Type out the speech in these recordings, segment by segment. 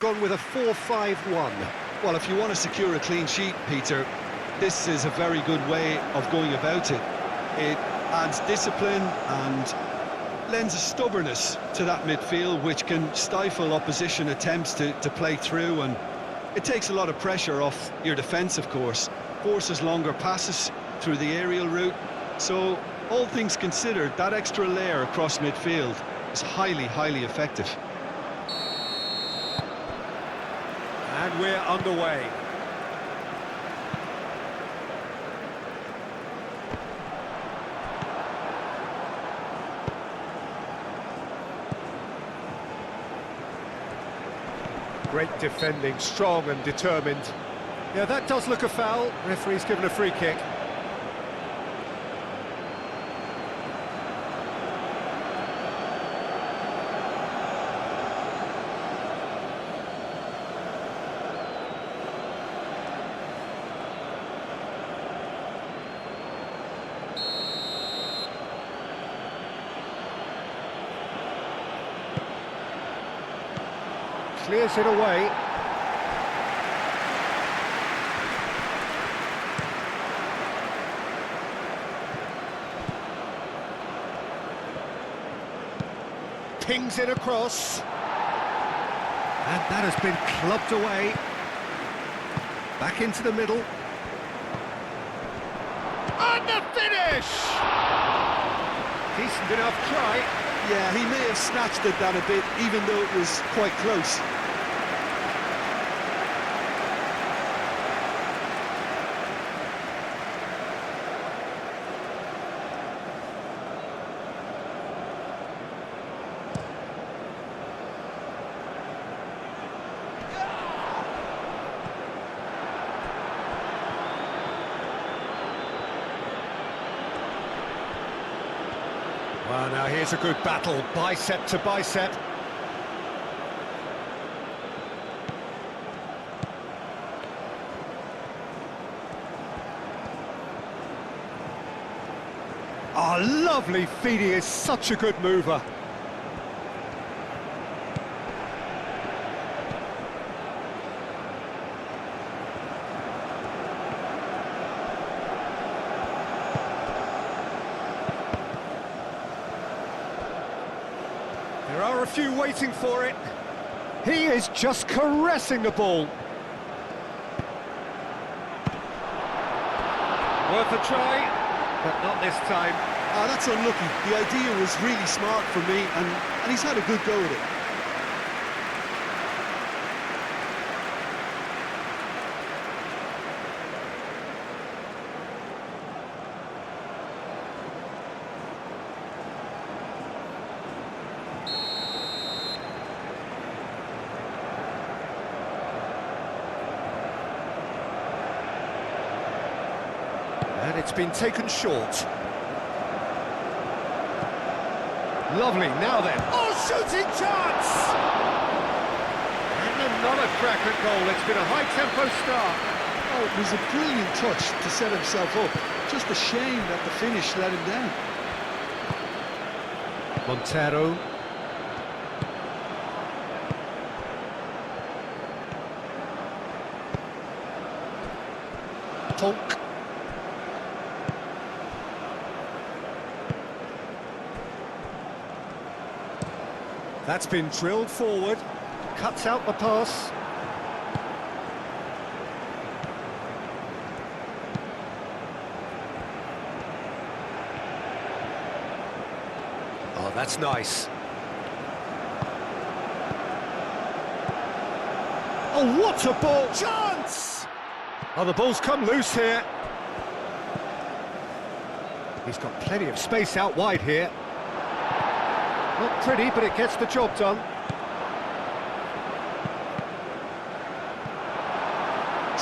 Gone with a 4-5-1. Well, if you want to secure a clean sheet, Peter, this is a very good way of going about it. It adds discipline and lends a stubbornness to that midfield, which can stifle opposition attempts to play through, and it takes a lot of pressure off your defence, of course. Forces longer passes through the aerial route. So, all things considered, that extra layer across midfield is highly, highly effective. And we're underway. Great defending, strong and determined. Yeah, that does look a foul. Referee's given a free kick. Clears it away. Pings it across. And that has been clubbed away. Back into the middle. And the finish! Decent enough try. Yeah, he may have snatched at that a bit, even though it was quite close. Well, now here's a good battle, bicep to bicep. Oh, lovely feed, he is such a good mover. There are a few waiting for it. He is just caressing the ball. Worth a try, but not this time. Ah, that's unlucky. The idea was really smart for me, and he's had a good go at it. And it's been taken short. Lovely, now then. Oh, shooting chance! And another cracker goal. It's been a high-tempo start. Oh, it was a brilliant touch to set himself up. Just a shame that the finish let him down. Montero. Tonk. That's been drilled forward, cuts out the pass. Oh, that's nice. Oh, what a ball! Chance! Oh, the ball's come loose here. He's got plenty of space out wide here. Not pretty, but it gets the job done.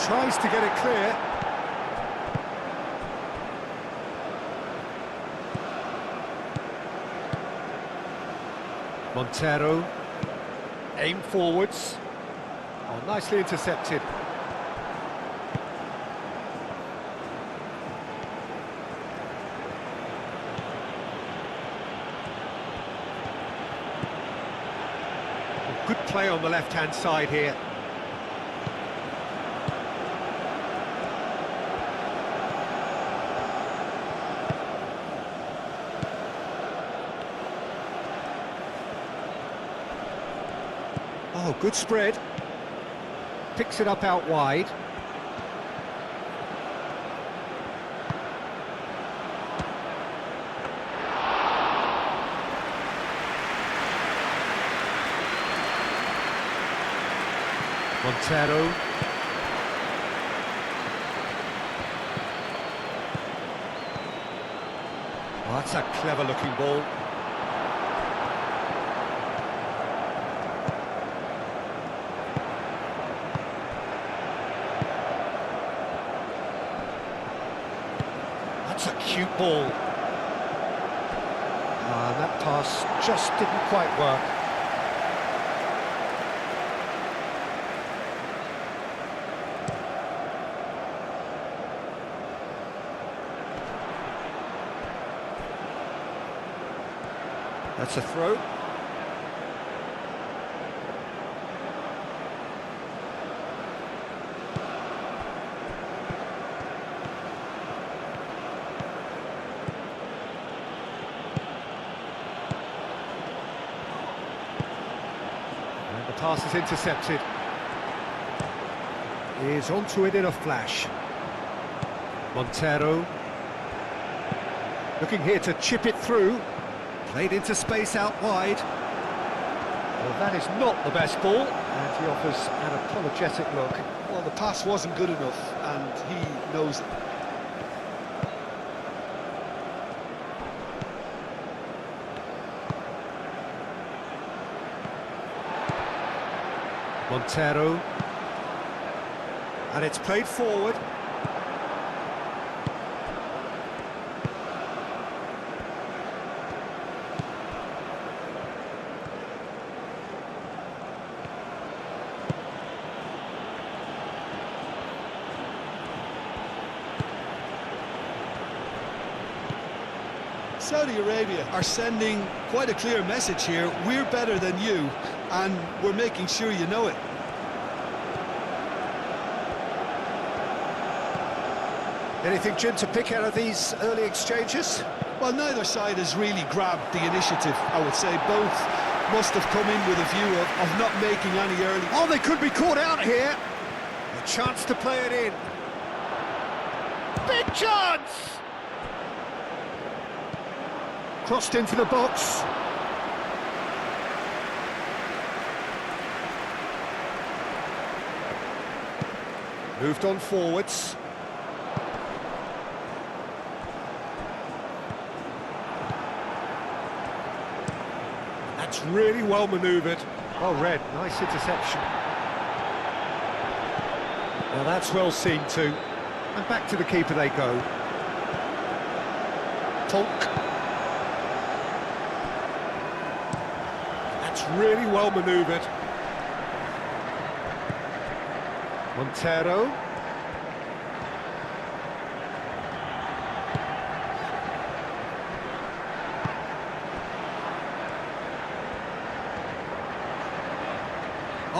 Tries to get it clear. Montero. Aim forwards. Oh, nicely intercepted. Good play on the left-hand side here. Oh, good spread. Picks it up out wide. Montero. Oh, that's a clever-looking ball. That's a cute ball. And that pass just didn't quite work. That's a throw. And the pass is intercepted. He is onto it in a flash. Montero. Looking here to chip it through. Played into space out wide. Well, that is not the best ball, and he offers an apologetic look. Well, the pass wasn't good enough, and he knows it. Montero. And it's played forward. Saudi Arabia are sending quite a clear message here. We're better than you, and we're making sure you know it. Anything, Jim, to pick out of these early exchanges? Well, neither side has really grabbed the initiative, I would say. Both must have come in with a view of not making any early... Oh, they could be caught out here. A chance to play it in. Big chance! Crossed into the box. Moved on forwards. That's really well manoeuvred. Well read, nice interception. Well, that's well seen too. And back to the keeper they go. Tonk. That's really well manoeuvred. Montero.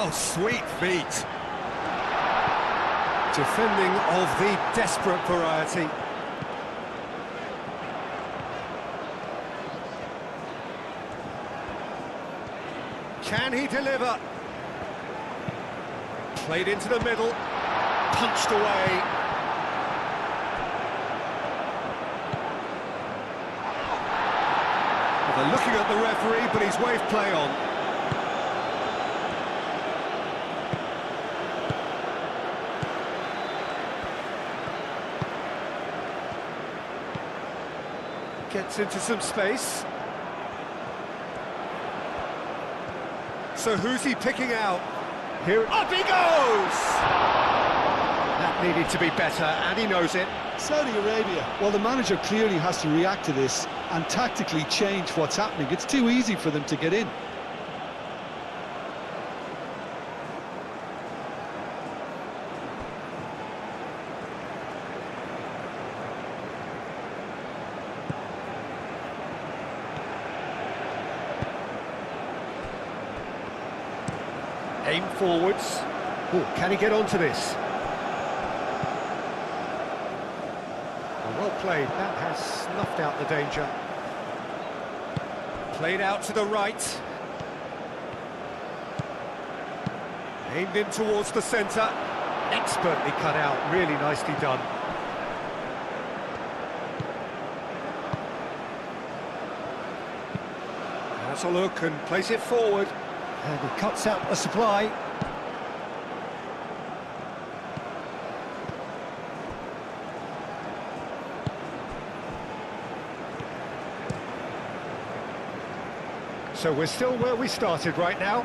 Oh, sweet feet. Defending of the desperate variety. Can he deliver? Played into the middle, punched away. Well, they're looking at the referee, but he's waved play on. Gets into some space. So who's he picking out? Here, up he goes! That needed to be better, and he knows it. Saudi Arabia, well, the manager clearly has to react to this and tactically change what's happening. It's too easy for them to get in. Aim forwards. Oh, can he get onto this? Well played, that has snuffed out the danger. Played out to the right. Aimed in towards the centre. Expertly cut out, really nicely done. Has a look and plays it forward. And he cuts out the supply. So we're still where we started right now.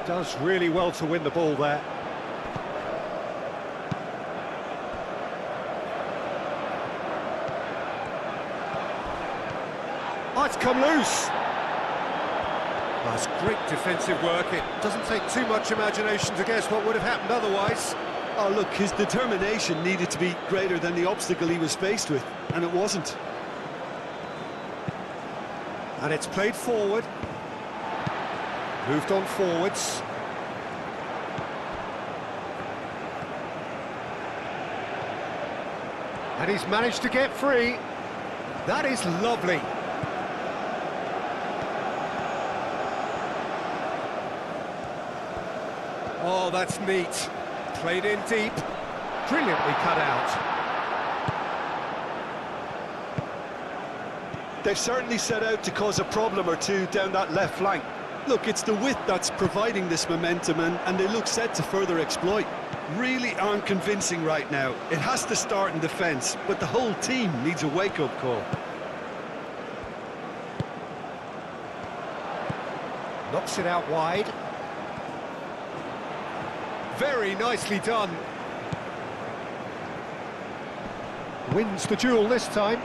Does really well to win the ball there. Oh, it's come loose. That's great defensive work. It doesn't take too much imagination to guess what would have happened otherwise. Oh, look, his determination needed to be greater than the obstacle he was faced with, and it wasn't. And it's played forward. Moved on forwards. And he's managed to get free. That is lovely. Oh, that's neat. Played in deep. Brilliantly cut out. They've certainly set out to cause a problem or two down that left flank. Look, it's the width that's providing this momentum, and they look set to further exploit. Really aren't convincing right now. It has to start in defence, but the whole team needs a wake-up call. Knocks it out wide. Very nicely done. Wins the duel this time.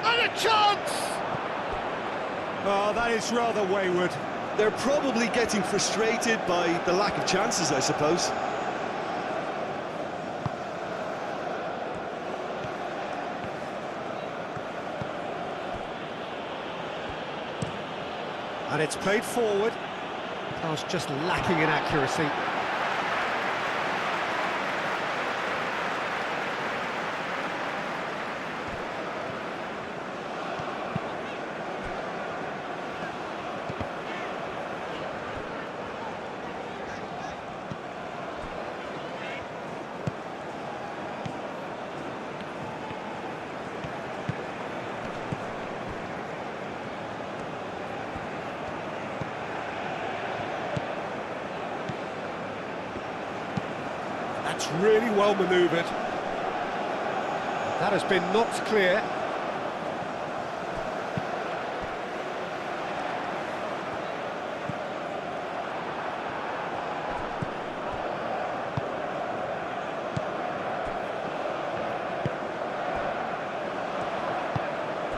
And a chance! Oh, that is rather wayward. They're probably getting frustrated by the lack of chances, I suppose. And it's played forward. I was just lacking in accuracy. That's really well manoeuvred. That has been knocked clear.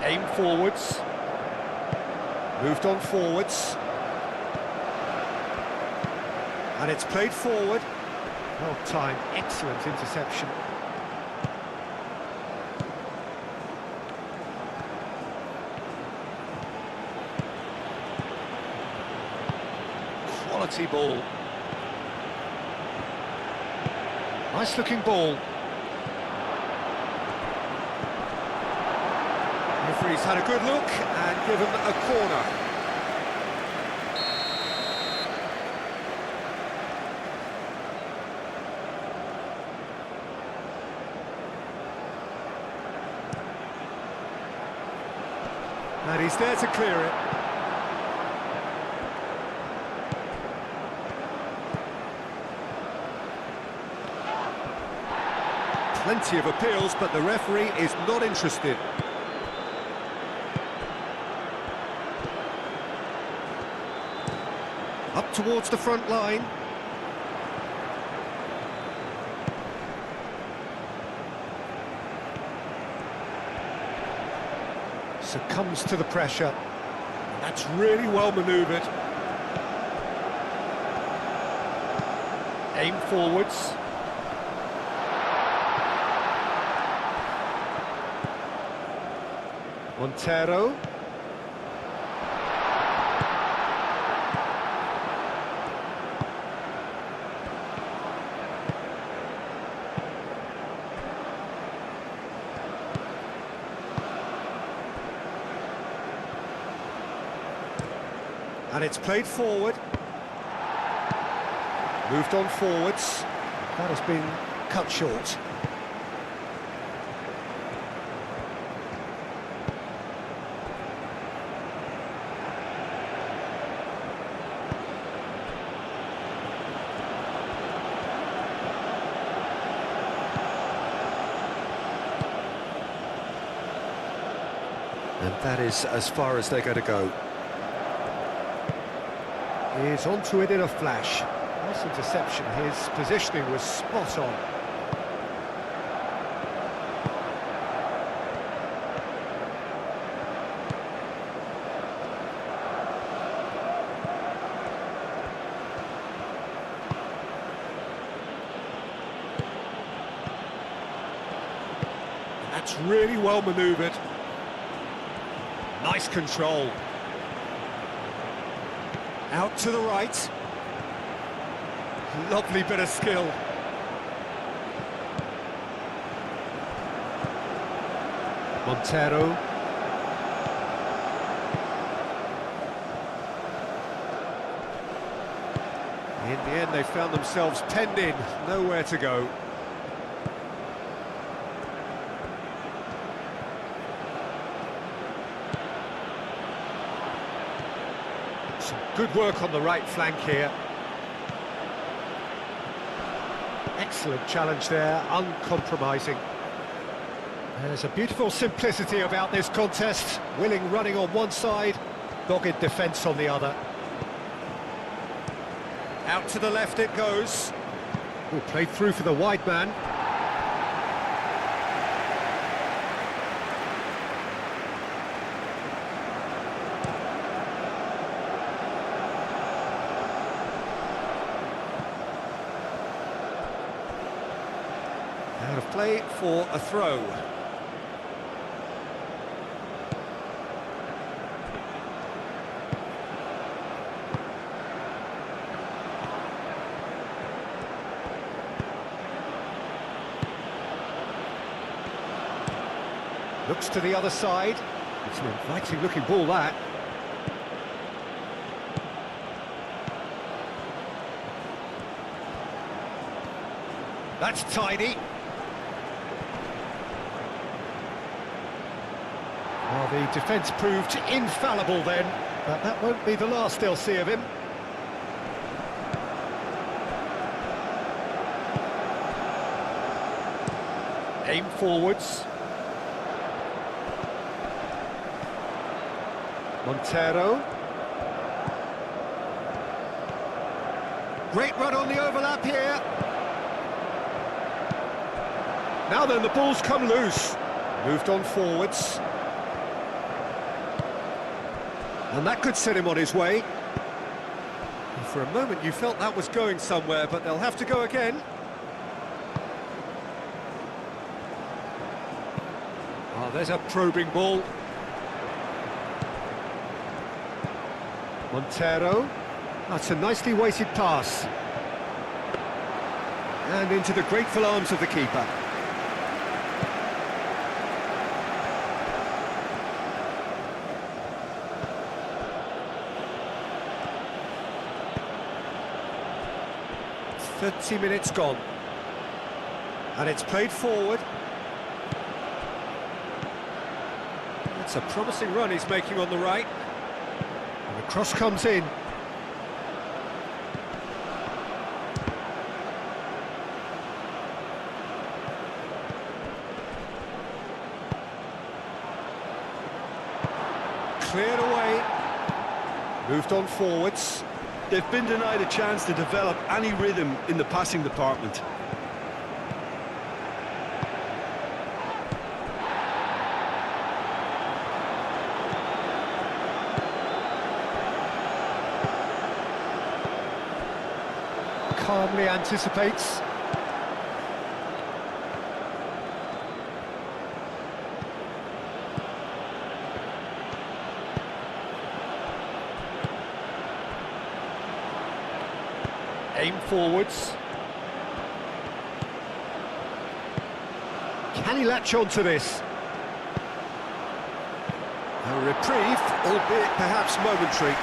Aim forwards. Moved on forwards. And it's played forward. Well timed, excellent interception. Quality ball. Nice looking ball. Referee's had a good look and given a corner. And he's there to clear it. Plenty of appeals, but the referee is not interested. Up towards the front line. Succumbs to the pressure. That's really well manoeuvred. Aim forwards. Montero. And it's played forward. Moved on forwards. That has been cut short. And that is as far as they're going to go. He's onto it in a flash. Nice interception. His positioning was spot on. That's really well manoeuvred. Nice control. Out to the right. Lovely bit of skill. Montero. In the end, they found themselves penned in, nowhere to go. Some good work on the right flank here. Excellent challenge there, uncompromising. There's a beautiful simplicity about this contest. Willing running on one side, dogged defence on the other. Out to the left it goes. Ooh, played through for the wide man. Out of play for a throw. Looks to the other side. It's an inviting looking ball, that. That's tidy. Well, the defence proved infallible then, but that won't be the last they'll see of him. Aim forwards. Montero. Great run on the overlap here. Now then, the ball's come loose. Moved on forwards. And that could set him on his way. And for a moment you felt that was going somewhere, but they'll have to go again. Oh, there's a probing ball. Montero. That's a nicely weighted pass. And into the grateful arms of the keeper. "30 minutes gone." And it's played forward. It's a promising run he's making on the right. And the cross comes in. Cleared away. Moved on forwards. They've been denied a chance to develop any rhythm in the passing department. calmly anticipates. Aim forwards. Can he latch on to this? A reprieve, albeit perhaps momentary.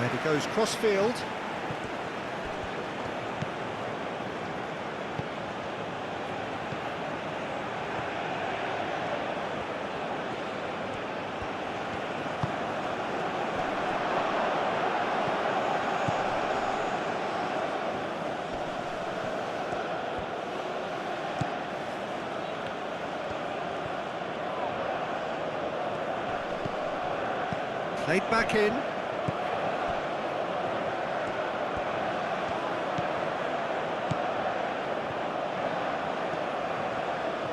And he goes cross-field. Played back in.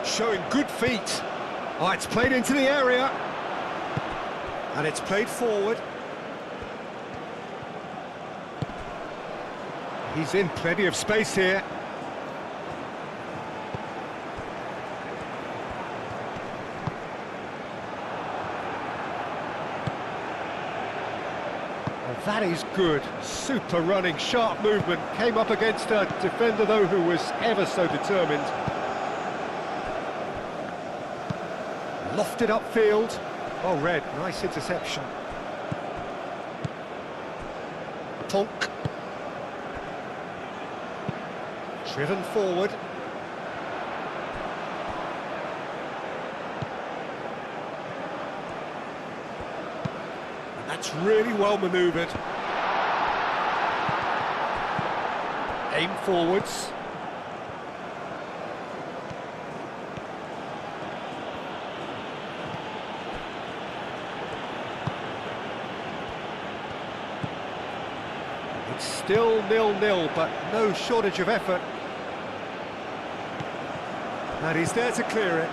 Showing good feet. Oh, it's played into the area. And it's played forward. He's in plenty of space here. That is good. Super running, sharp movement. Came up against a defender, though, who was ever so determined. Lofted upfield. Oh, red. Nice interception. Tonk. Driven forward. That's really well manoeuvred. Aim forwards. It's still 0-0, but no shortage of effort. And he's there to clear it.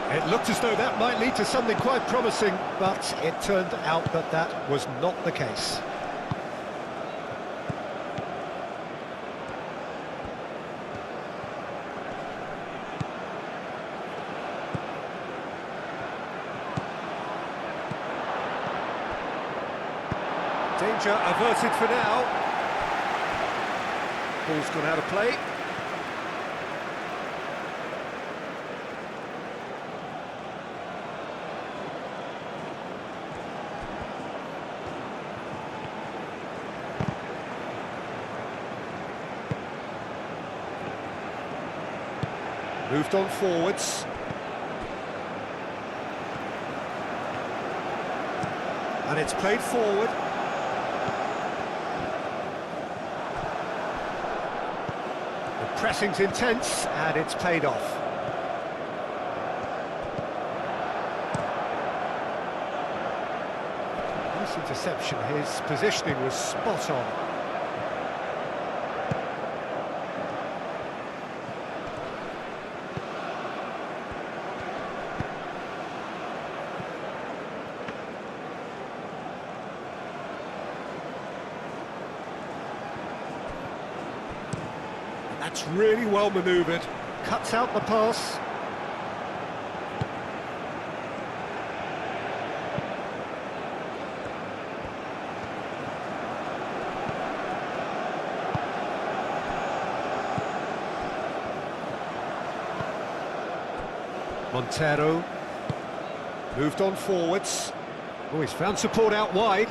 It looked as though that might lead to something quite promising, but it turned out that that was not the case. Danger averted for now. Ball's gone out of play. Moved on forwards. And it's played forward. The pressing's intense, and it's paid off. Nice interception. His positioning was spot on. That's really well manoeuvred. Cuts out the pass. Montero. Moved on forwards. Oh, he's found support out wide.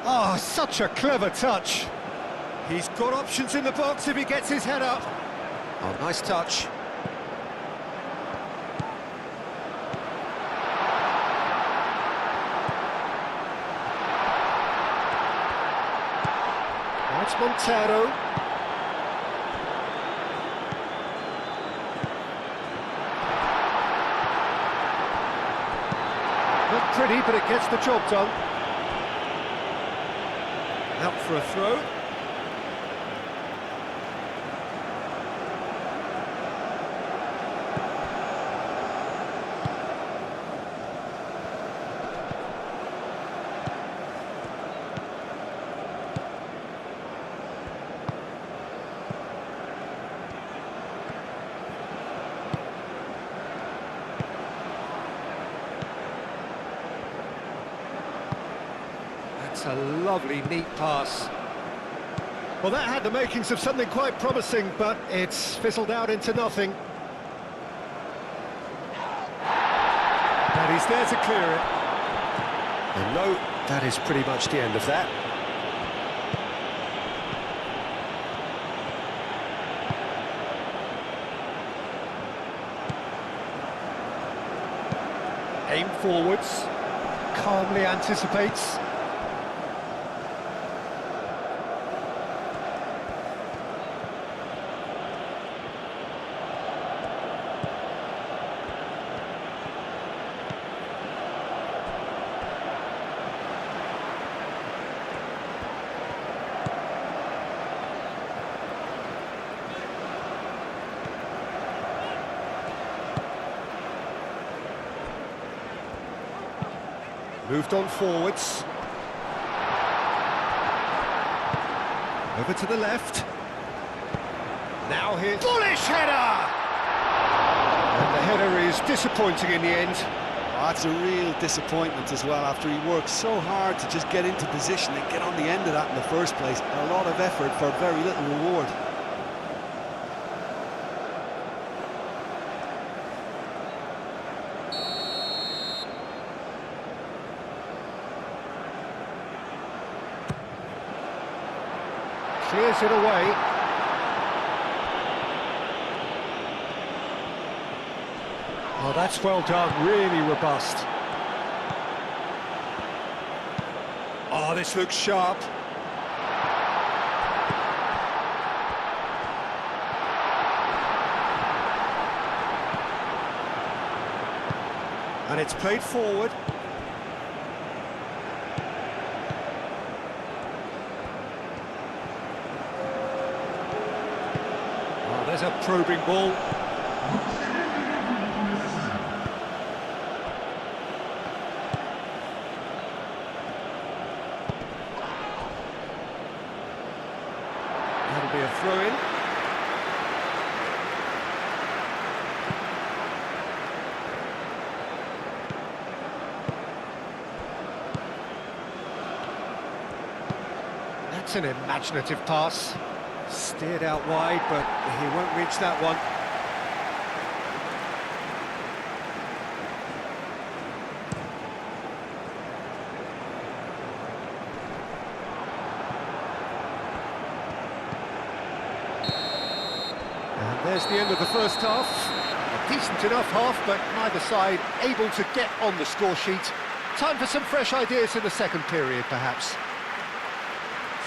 Oh, such a clever touch. He's got options in the box if he gets his head up. Oh, nice touch. That's Montero. Not pretty, but it gets the job done. Out for a throw. That's a lovely, neat pass. Well, that had the makings of something quite promising, but it's fizzled out into nothing. And he's there to clear it. And no, that is pretty much the end of that. Aim forwards, calmly anticipates. Moved on forwards. Over to the left. Now here's... bullish header! And the header is disappointing in the end. Oh, that's a real disappointment as well, after he worked so hard to just get into position and get on the end of that in the first place. A lot of effort for very little reward. Clears it away. Oh, that's well done, really robust. Oh, this looks sharp. And it's played forward. There's a probing ball. That'll be a throw-in. That's an imaginative pass. Steered out wide, but he won't reach that one. And there's the end of the first half. A decent enough half, but neither side able to get on the score sheet. Time for some fresh ideas in the second period, perhaps.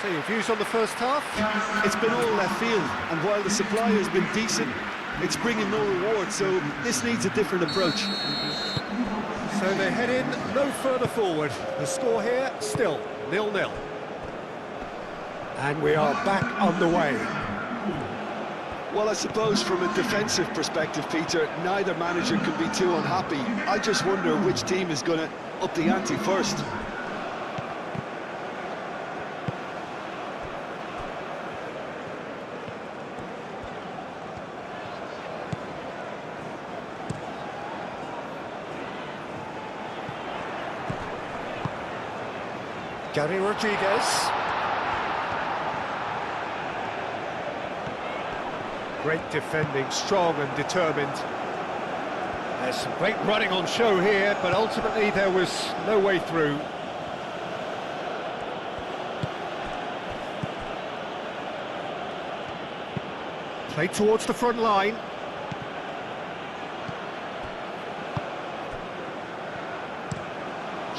So your views on the first half? It's been all left field, and while the supply has been decent, it's bringing no reward, so this needs a different approach. So they head in no further forward. The score here, still 0-0. And we are back underway. Well, I suppose from a defensive perspective, Peter, neither manager can be too unhappy. I just wonder which team is going to up the ante first. Gary Rodriguez. Great defending, strong and determined. There's some great running on show here, but ultimately there was no way through. Played towards the front line.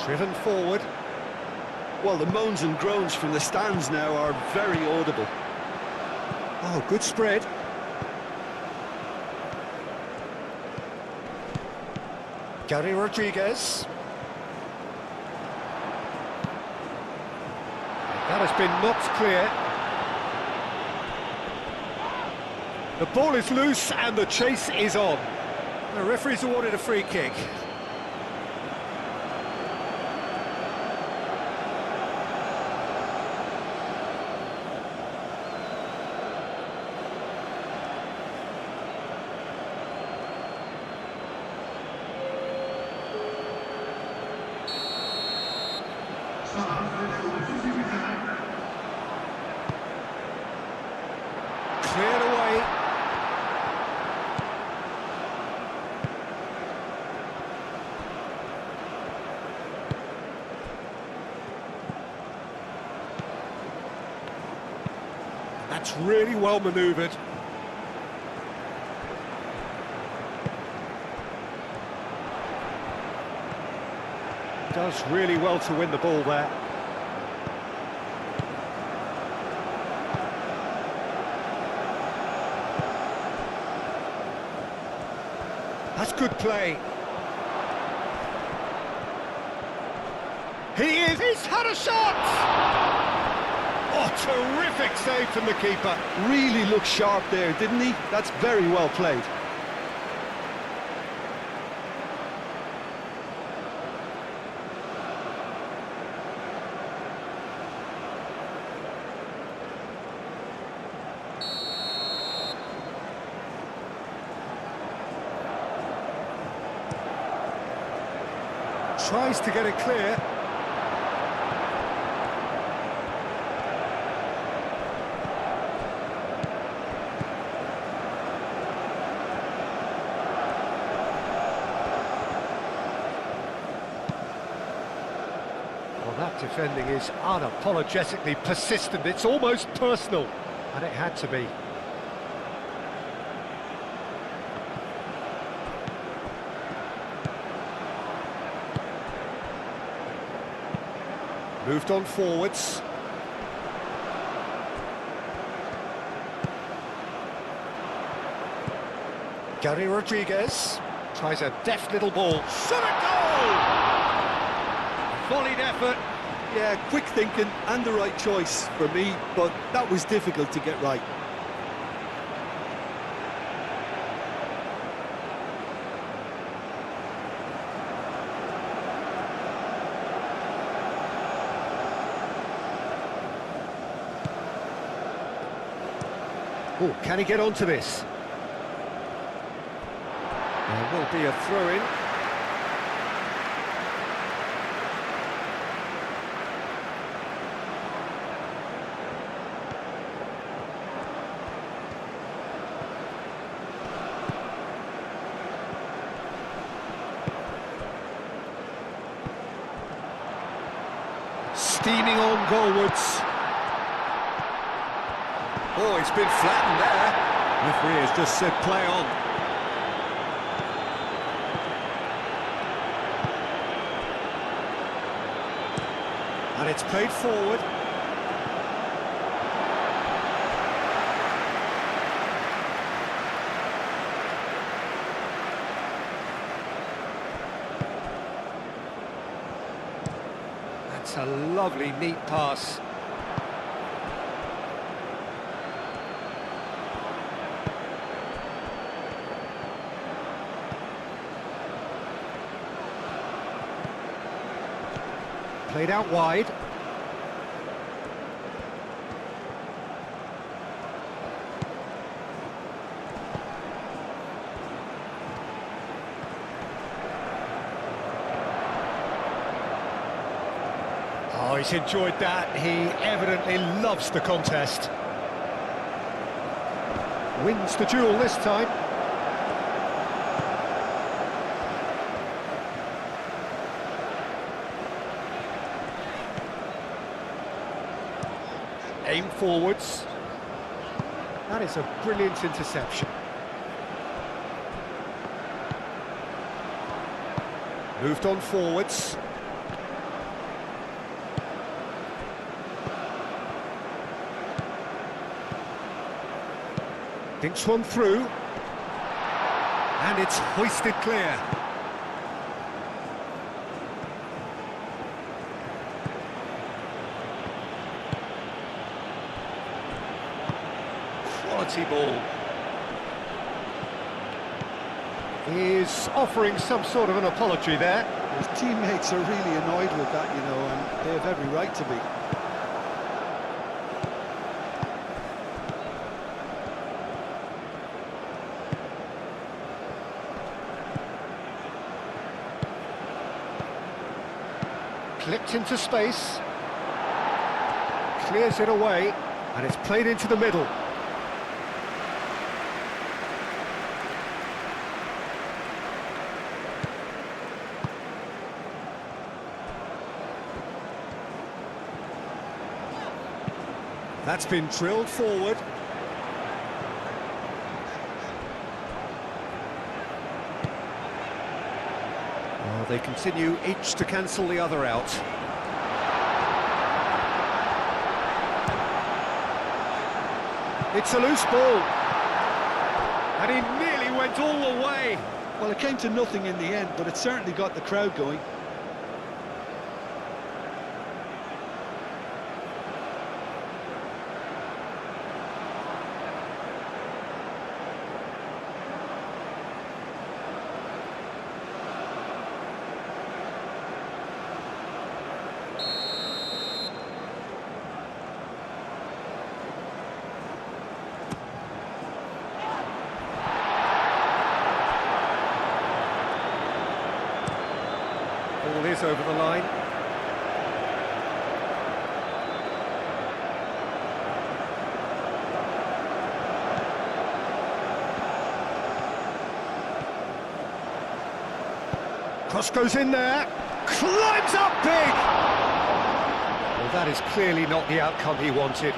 Driven forward. Well, the moans and groans from the stands now are very audible. Oh, good spread. Gary Rodriguez. That has been knocked clear. The ball is loose and the chase is on. The referee's awarded a free kick. That's really well manoeuvred. Does really well to win the ball there. That's good play. He's had a shot! Oh, terrific save from the keeper. Really looked sharp there, didn't he? That's very well played. Tries to get it clear. Well, that defending is unapologetically persistent. It's almost personal, and it had to be. Moved on forwards. Gary Rodriguez tries a deft little ball. Shot a goal! Volleyed effort. Yeah, quick thinking and the right choice for me, but that was difficult to get right. Oh, can he get onto this? There will be a throw-in. Steaming on goalwards. Oh, it's been flattened there. Referee has just said play on. And it's played forward. That's a lovely, neat pass. Played out wide. Oh, he's enjoyed that. He evidently loves the contest. Wins the duel this time. Aim forwards. That is a brilliant interception. Moved on forwards. Thinks one through. And it's hoisted clear. Quality ball. He's offering some sort of an apology there. His teammates are really annoyed with that, you know, and they have every right to be. Clipped into space. Clears it away, and it's played into the middle. That's been drilled forward. Well, they continue each to cancel the other out. It's a loose ball. And he nearly went all the way. Well, it came to nothing in the end, but it certainly got the crowd going. Ball is over the line. Cross goes in there, climbs up big! Well, that is clearly not the outcome he wanted.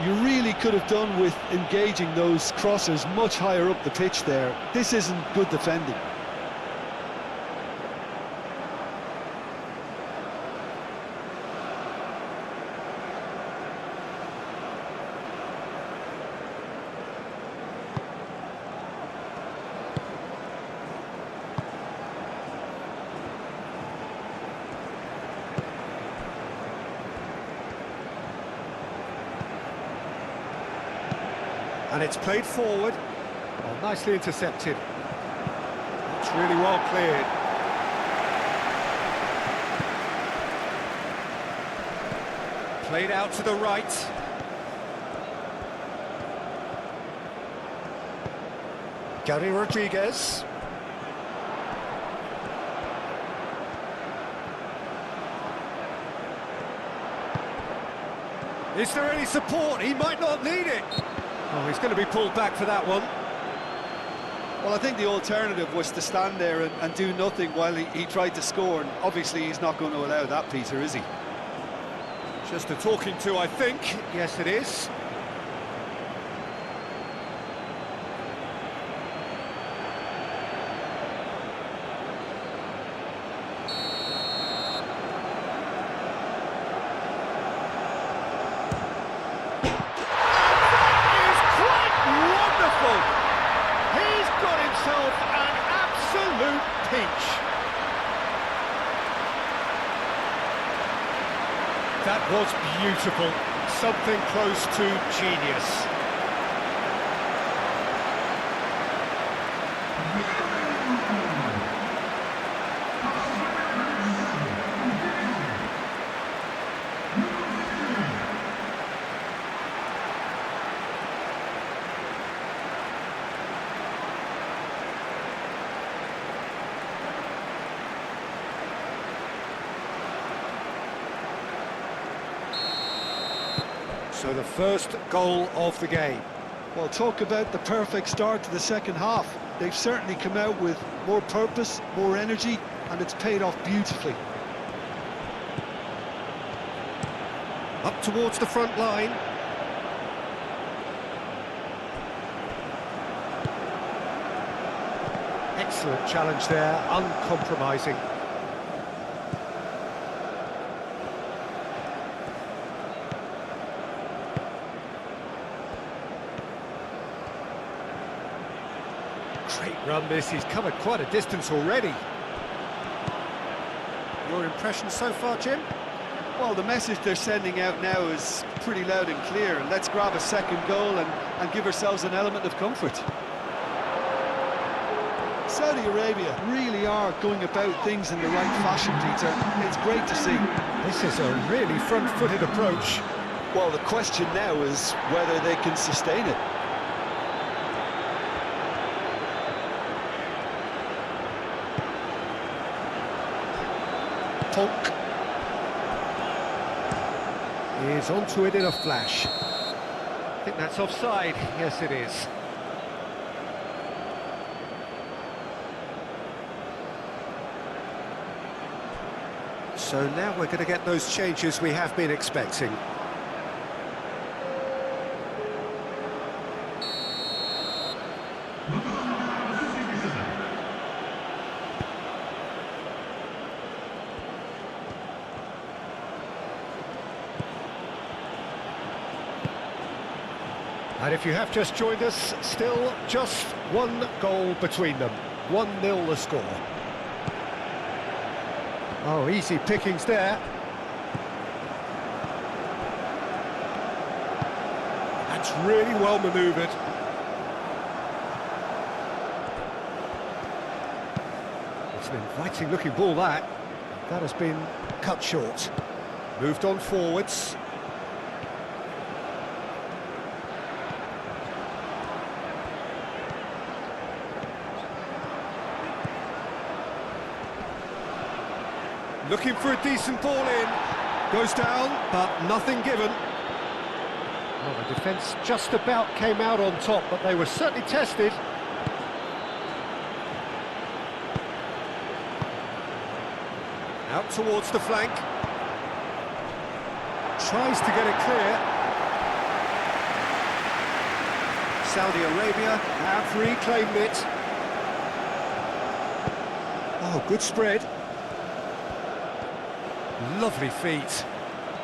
You really could have done with engaging those crossers much higher up the pitch there. This isn't good defending. And it's played forward. Oh, nicely intercepted. That's really well cleared. Played out to the right. Gary Rodriguez. Is there any support? He might not need it. Oh, he's going to be pulled back for that one. Well, I think the alternative was to stand there and do nothing while he tried to score, and obviously he's not going to allow that, Peter, is he? Just a talking to, I think. Yes, it is. That was beautiful, something close to genius. So the first goal of the game. Well, talk about the perfect start to the second half. They've certainly come out with more purpose, more energy, and it's paid off beautifully. Up towards the front line. Excellent challenge there, uncompromising. Great run this, he's covered quite a distance already. Your impression so far, Jim? Well, the message they're sending out now is pretty loud and clear. Let's grab a second goal and give ourselves an element of comfort. Saudi Arabia really are going about things in the right fashion, Peter. It's great to see. This is a really front-footed approach. Well, the question now is whether they can sustain it. Polk is onto it in a flash. I think that's offside. Yes, it is. So now we're going to get those changes we have been expecting. And if you have just joined us, still just one goal between them. 1-0 the score. Oh, easy pickings there. That's really well manoeuvred. It's an inviting looking ball, that. That has been cut short. Moved on forwards. Looking for a decent ball in. Goes down, but nothing given. Well, the defence just about came out on top, but they were certainly tested. Out towards the flank. Tries to get it clear. Saudi Arabia have reclaimed it. Oh, good spread. Lovely feet.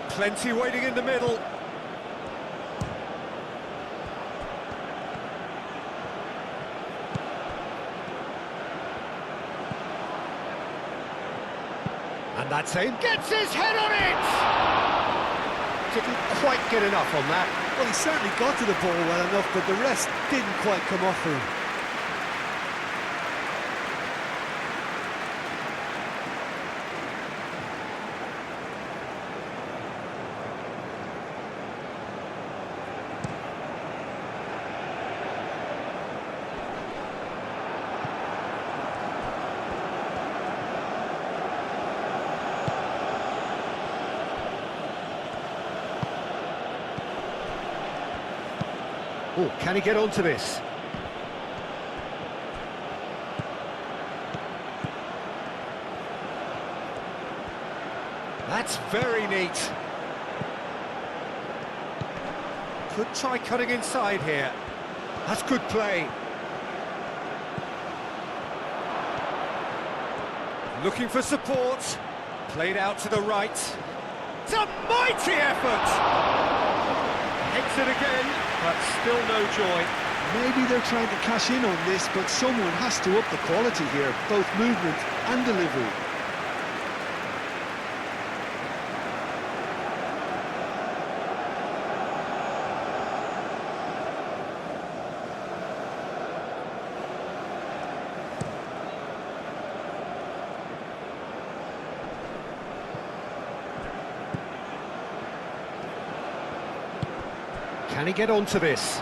Plenty waiting in the middle. And that's him. Gets his head on it! Didn't quite get enough on that. Well, he certainly got to the ball well enough, but the rest didn't quite come off for him. Oh, can he get onto this? That's very neat. Could try cutting inside here. That's good play. Looking for support. Played out to the right. It's a mighty effort! Hits it again, but still no joy. Maybe they're trying to cash in on this, but someone has to up the quality here, both movement and delivery. Can he get onto this?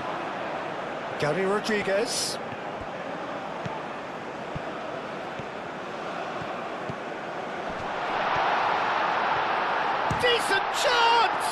Gary Rodriguez. Decent chance!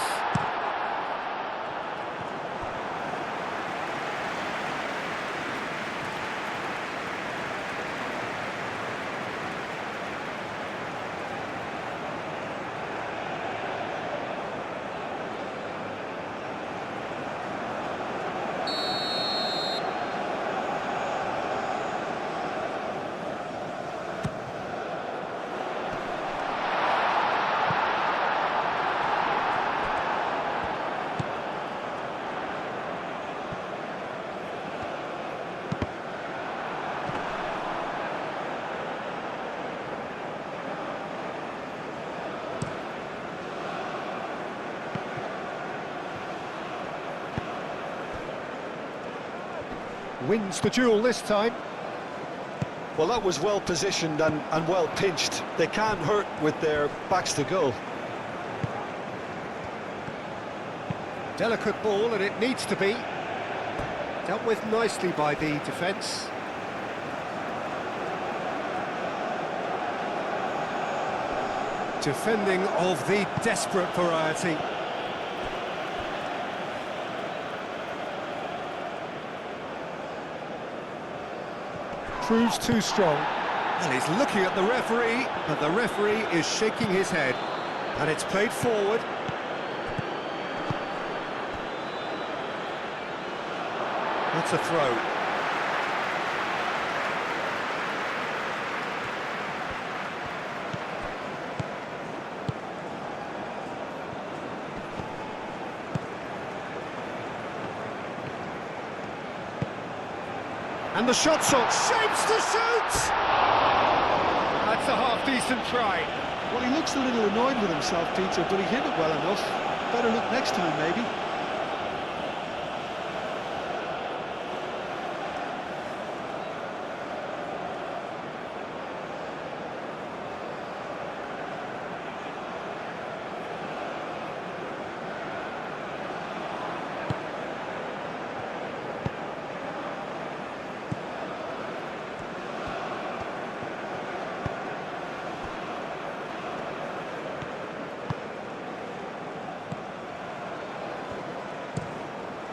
Wins the duel this time. Well, that was well positioned and well pinched. They can't hurt with their backs to goal. Delicate ball, and it needs to be. Dealt with nicely by the defence. Defending of the desperate variety. Proves too strong. And he's looking at the referee, but the referee is shaking his head. And it's played forward. That's a throw. And the shot's on, shapes to shoot! That's a half-decent try. Well, he looks a little annoyed with himself, Peter, but he hit it well enough. Better look next time, maybe.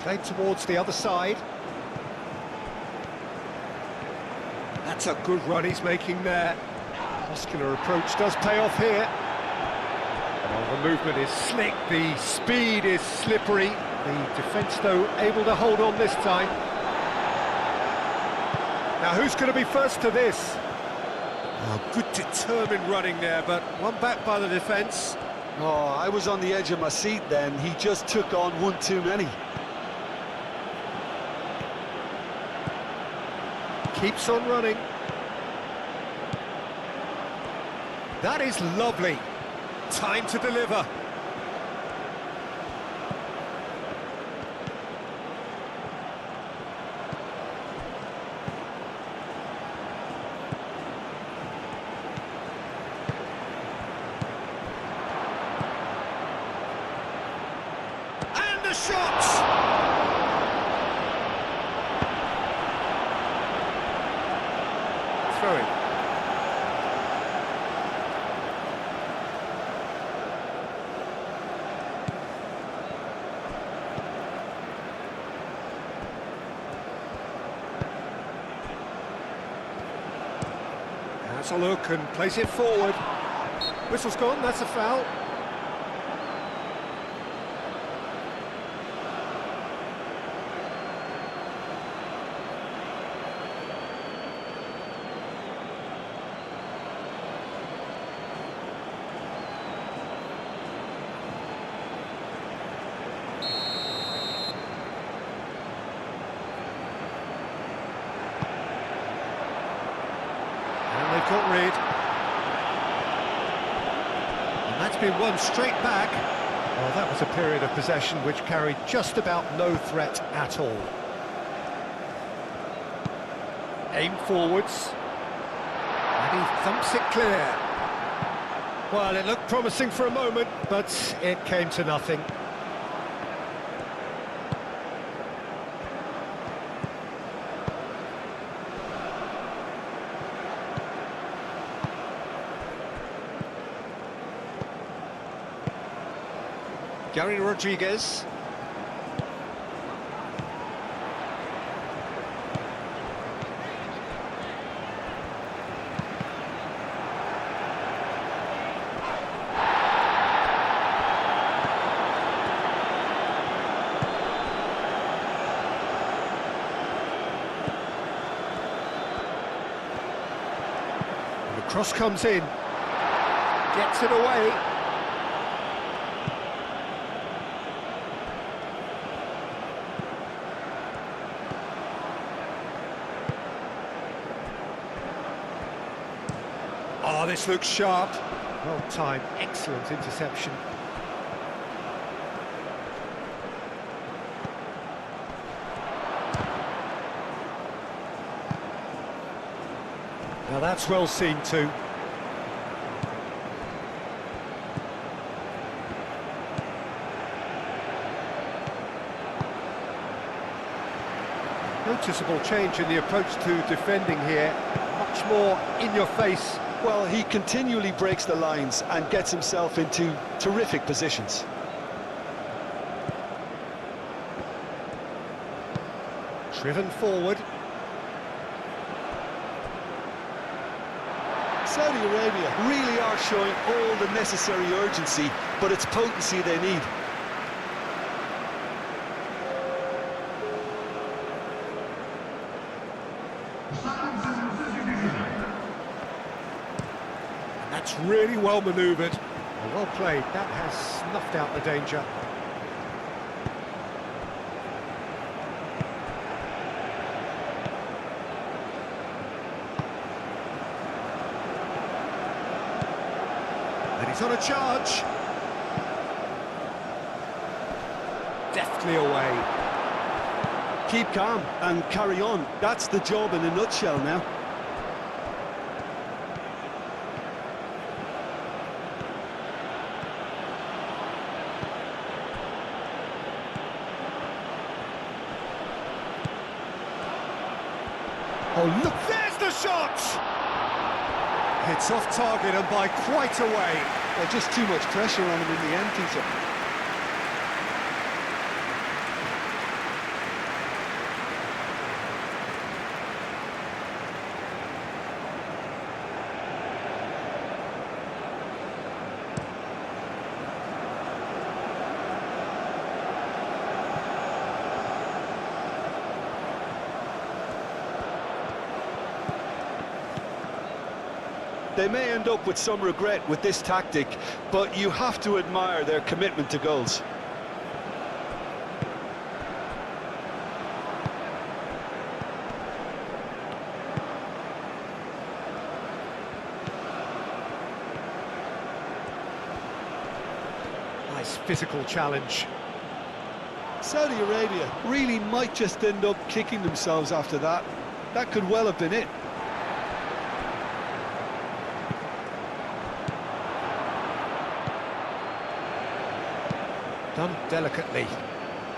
Played towards the other side. That's a good run he's making there. Muscular approach does pay off here. Well, the movement is slick, the speed is slippery. The defence, though, able to hold on this time. Now, who's going to be first to this? Oh, good determined running there, but one back by the defence. Oh, I was on the edge of my seat then. He just took on one too many. Keeps on running. That is lovely. Time to deliver. And the shot! Throwing. Has a look and plays it forward. Whistle's gone, that's a foul. And they've got rid. And that's been won straight back. Well, that was a period of possession which carried just about no threat at all. Aim forwards. And he thumps it clear. Well, it looked promising for a moment, but it came to nothing. Gary Rodriguez. The cross comes in. Gets it away. Oh, this looks sharp. Well timed, excellent interception. Now that's well seen too. Noticeable change in the approach to defending here. Much more in your face. Well, he continually breaks the lines and gets himself into terrific positions. Driven forward. Saudi Arabia really are showing all the necessary urgency, but it's potency they need. That's really well manoeuvred. Well played. That has snuffed out the danger. He's on a charge. Deftly away. Keep calm and carry on. That's the job in a nutshell now. Oh, look, there's the shot! It's off target and by quite a way. Well, just too much pressure on him in the end, Peter. They may end up with some regret with this tactic, but you have to admire their commitment to goals. Nice physical challenge. Saudi Arabia really might just end up kicking themselves after that. That could well have been it. Done delicately.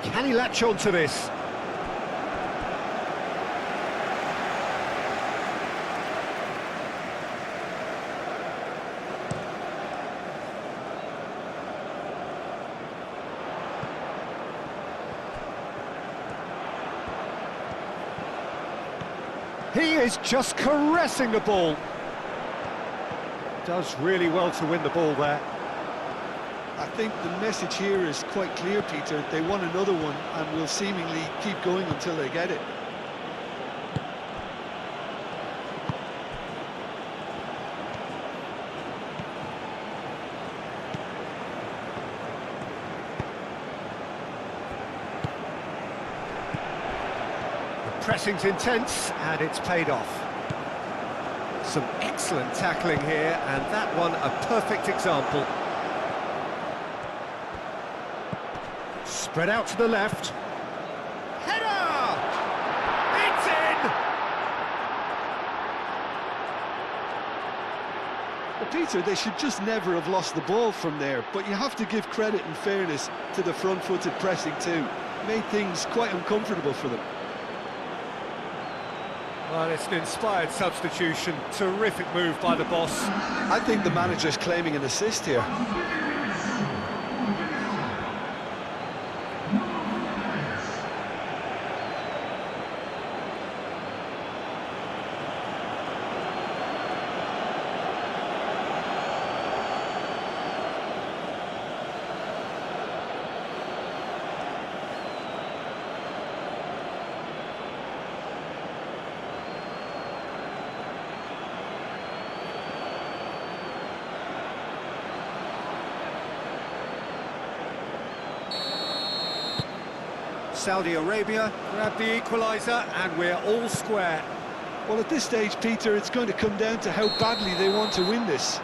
Can he latch on to this? He is just caressing the ball. Does really well to win the ball there. I think the message here is quite clear, Peter. They want another one and will seemingly keep going until they get it. The pressing's intense and it's paid off. Some excellent tackling here, and that one a perfect example. Spread out to the left. Header! It's in! Well, Peter, they should just never have lost the ball from there, but you have to give credit and fairness to the front-footed pressing too. Made things quite uncomfortable for them. Well, it's an inspired substitution. Terrific move by the boss. I think the manager's claiming an assist here. Saudi Arabia grab the equaliser and we're all square. Well, at this stage, Peter, it's going to come down to how badly they want to win this.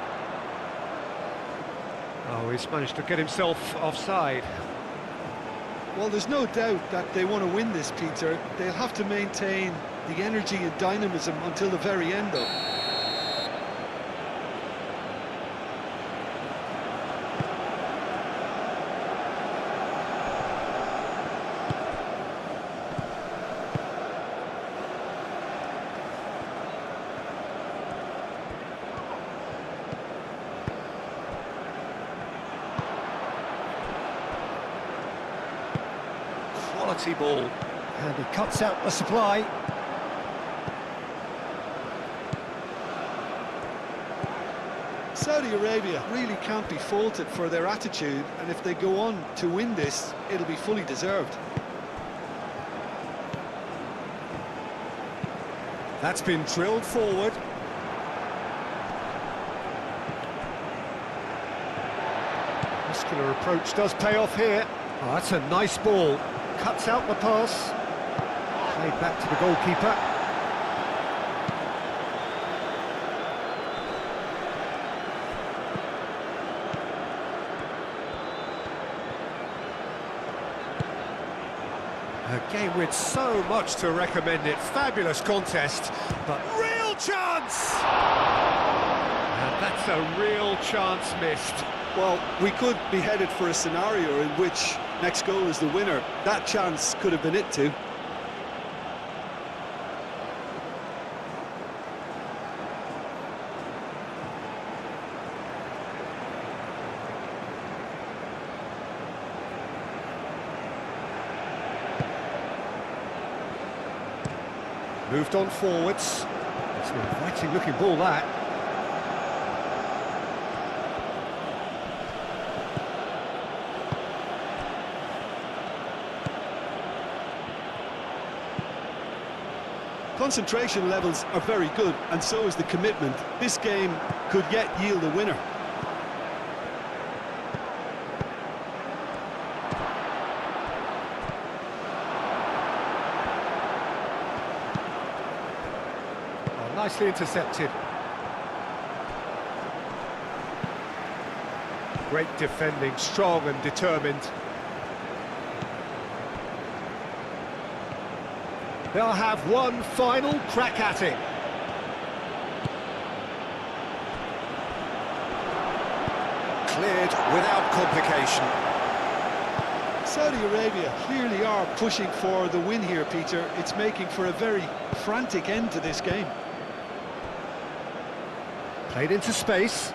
Oh, he's managed to get himself offside. Well, there's no doubt that they want to win this, Peter. They'll have to maintain the energy and dynamism until the very end, though. Quality ball. And he cuts out the supply. Saudi Arabia really can't be faulted for their attitude, and if they go on to win this, it'll be fully deserved. That's been drilled forward. Muscular approach does pay off here. Oh, that's a nice ball. Cuts out the pass. Played back to the goalkeeper. A game with so much to recommend it. Fabulous contest, but real chance! And that's a real chance missed. Well, we could be headed for a scenario in which next goal is the winner. That chance could have been it too. Moved on forwards. It's an inviting looking ball, that. Concentration levels are very good, and so is the commitment. This game could yet yield a winner. Oh, nicely intercepted. Great defending, strong and determined. They'll have one final crack at it. Cleared without complication. Saudi Arabia clearly are pushing for the win here, Peter. It's making for a very frantic end to this game. Played into space.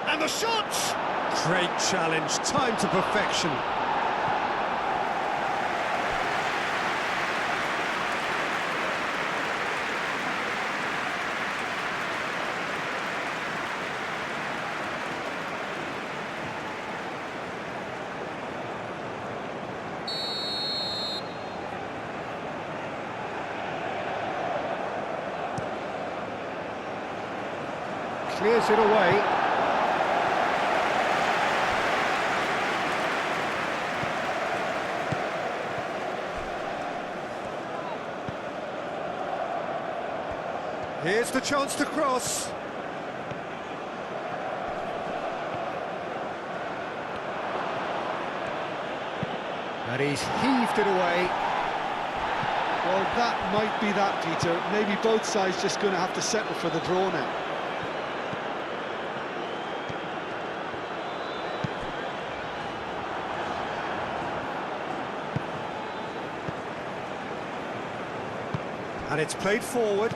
And the shot! Great challenge, time to perfection. Clears it away. Here's the chance to cross. And he's heaved it away. Well, that might be that, Peter. Maybe both sides just going to have to settle for the draw now. And it's played forward.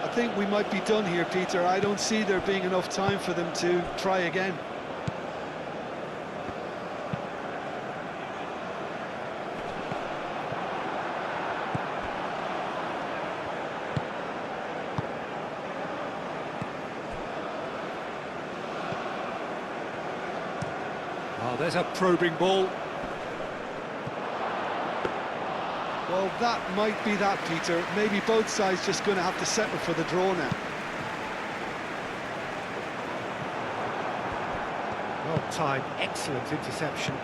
I think we might be done here, Peter. I don't see there being enough time for them to try again. Oh, there's a probing ball. Well, that might be that, Peter. Maybe both sides just going to have to settle for the draw now. Well timed, excellent interception.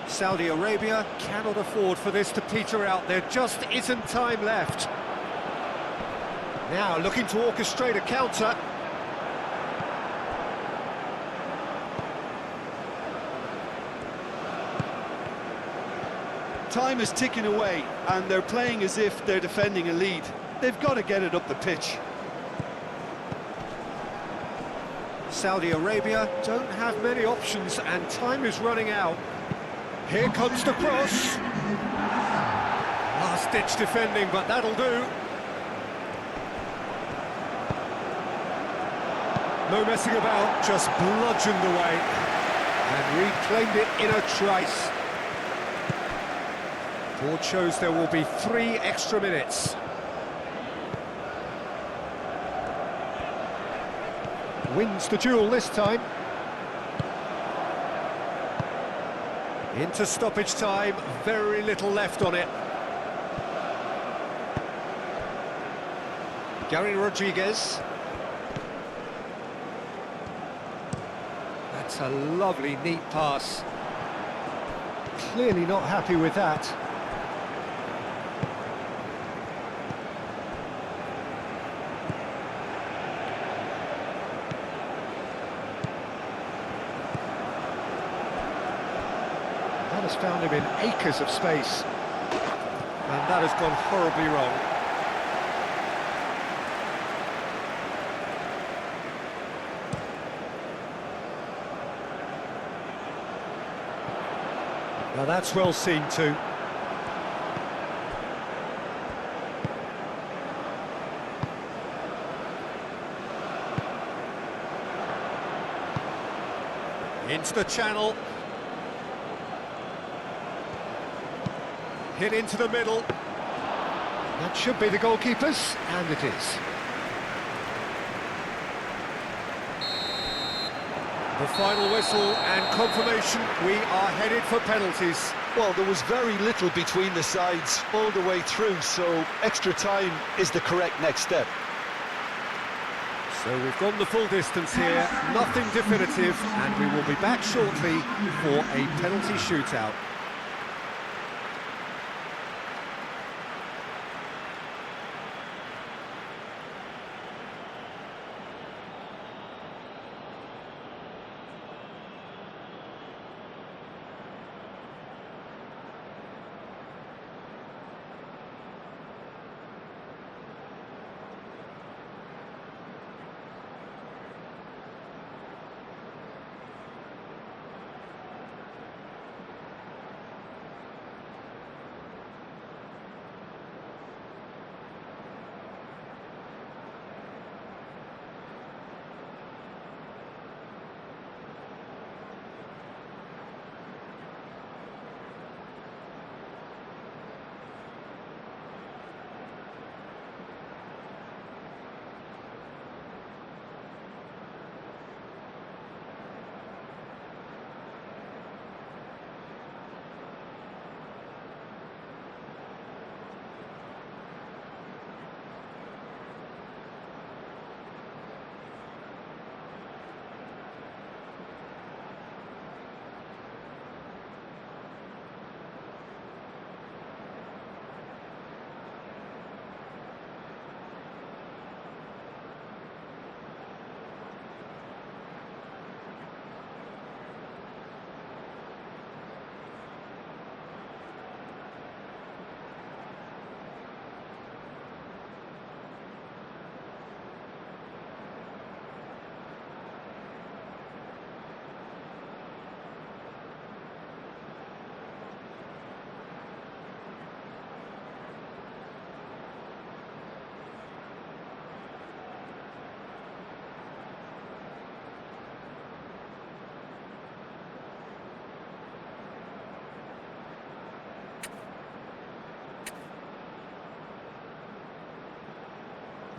Saudi Arabia cannot afford for this to peter out. There just isn't time left. Now looking to orchestrate a counter. Time is ticking away, and they're playing as if they're defending a lead. They've got to get it up the pitch. Saudi Arabia don't have many options, and time is running out. Here comes the cross. Last-ditch defending, but that'll do. No messing about, just bludgeoned away. And reclaimed it in a trice. Board shows there will be 3 extra minutes. Wins the duel this time. Into stoppage time, very little left on it. Gary Rodriguez. That's a lovely, neat pass. Clearly not happy with that. That has found him in acres of space. And that has gone horribly wrong. Now that's well seen too. Into the channel. Hit into the middle. That should be the goalkeeper's, and it is. The final whistle and confirmation, we are headed for penalties. Well, there was very little between the sides all the way through, so extra time is the correct next step. So we've gone the full distance here, nothing definitive, and we will be back shortly for a penalty shootout.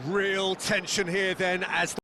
Real tension here then as